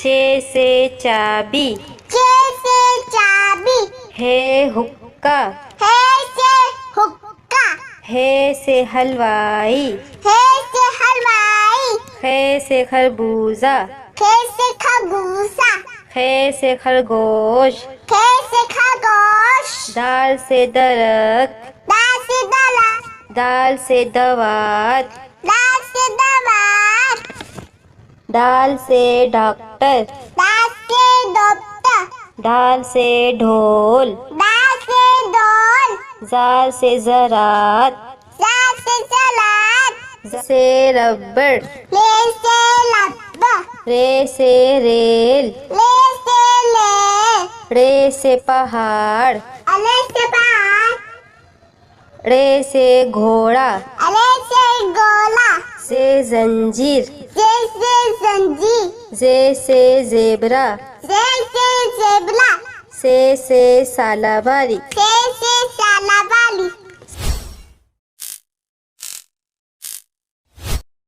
चे से चाबी, चे से चाबी, है हुक्का, है से हुक्का, है से हलवाई, है से हलवाई, खे से खरबूजा, खे से खरबूजा, खे से खरगोश, खे से खरगोश, दाल से दरख्त, दाल से दरख्त, दाल से दवात, दाल से दवात, दाल से डॉक्टर, दाल से डॉक्टर, दाल से ढोल, दाल से ढोल, जाल से ज़रात, जाल से सलाद, ज़ से रबड़, ले से लब्बा, रे से रेल, ले से ले, रे से पहाड़, अले से पहाड़, रे से घोड़ा, अले से गोला, से जंजीर, जे से जंजीर, जे से जेबरा, जे से जेबला, से सालाबारी, से